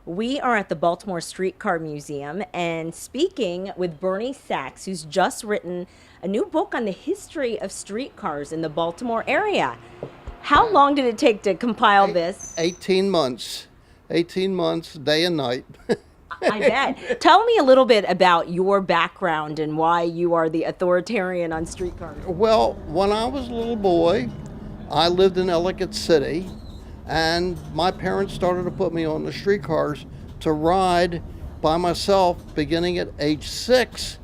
We are at the Baltimore Streetcar Museum and speaking with Bernie Sachs, who's just written a new book on the history of streetcars in the Baltimore area. How long did it take to compile this? 18 months. 18 months, day and night. I bet. Tell me a little bit about your background and why you are the authoritarian on streetcars. Well, when I was a little boy, I lived in Ellicott City, and my parents started to put me on the streetcars to ride by myself beginning at age 6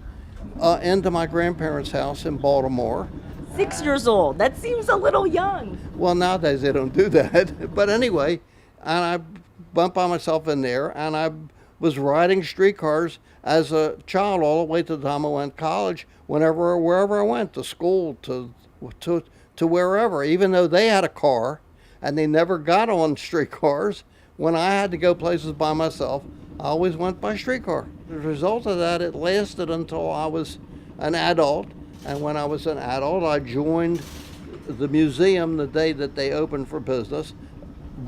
into my grandparents' house in Baltimore. 6 years old. That seems a little young. Well, nowadays they don't do that. But anyway, and I went by myself in there, and I was riding streetcars as a child all the way to the time I went to college, wherever I went, to school, to wherever. Even though they had a car and they never got on streetcars, when I had to go places by myself, I always went by streetcar. As a result of that, it lasted until I was an adult. And when I was an adult, I joined the museum the day that they opened for business,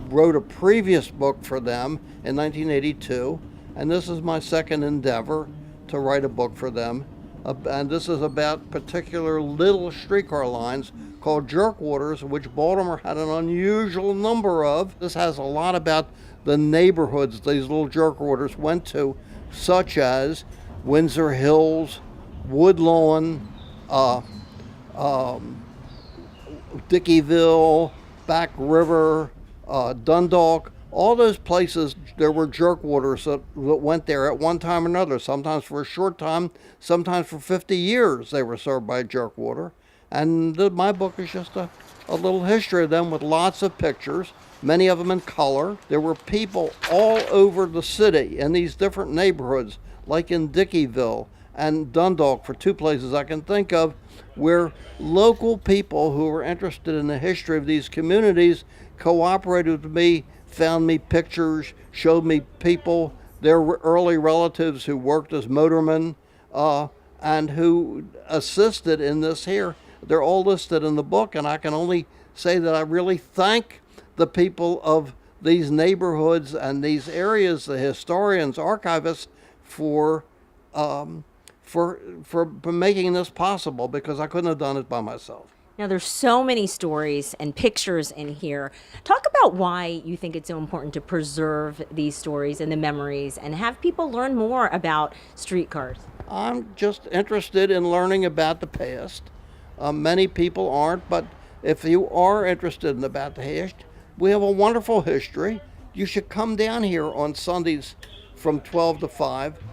wrote a previous book for them in 1982, and this is my second endeavor to write a book for them. And this is about particular little streetcar lines called jerkwaters, which Baltimore had an unusual number of. This has a lot about the neighborhoods these little jerkwaters went to, such as Windsor Hills, Woodlawn, Dickeyville, Back River, Dundalk. All those places, there were jerkwaters that went there at one time or another, sometimes for a short time, sometimes for 50 years they were served by jerkwater. And my book is just a little history of them with lots of pictures, many of them in color. There were people all over the city in these different neighborhoods, like in Dickeyville and Dundalk, for two places I can think of, where local people who were interested in the history of these communities cooperated with me, found me pictures, showed me people, their early relatives who worked as motormen and who assisted in this here. They're all listed in the book, and I can only say that I really thank the people of these neighborhoods and these areas, the historians, archivists, for making this possible, because I couldn't have done it by myself. Now, there's so many stories and pictures in here. Talk about why you think it's so important to preserve these stories and the memories and have people learn more about streetcars. I'm just interested in learning about the past. Many people aren't, but if you are interested about the past, we have a wonderful history. You should come down here on Sundays from 12 to 5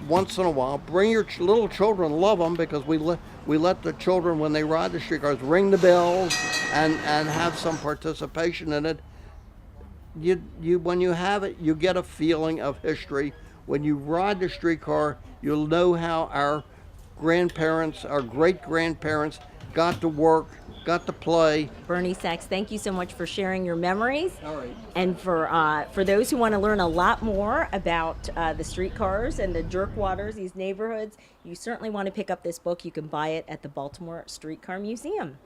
once in a while. Bring your little children, love them, because we let the children, when they ride the streetcars, ring the bells and have some participation in it. When you have it, you get a feeling of history. When you ride the streetcar, you'll know how our grandparents, our great-grandparents got to work, got to play. Bernie Sachs, thank you so much for sharing your memories. All right. And for those who want to learn a lot more about the streetcars and the jerkwaters, these neighborhoods, you certainly want to pick up this book. You can buy it at the Baltimore Streetcar Museum.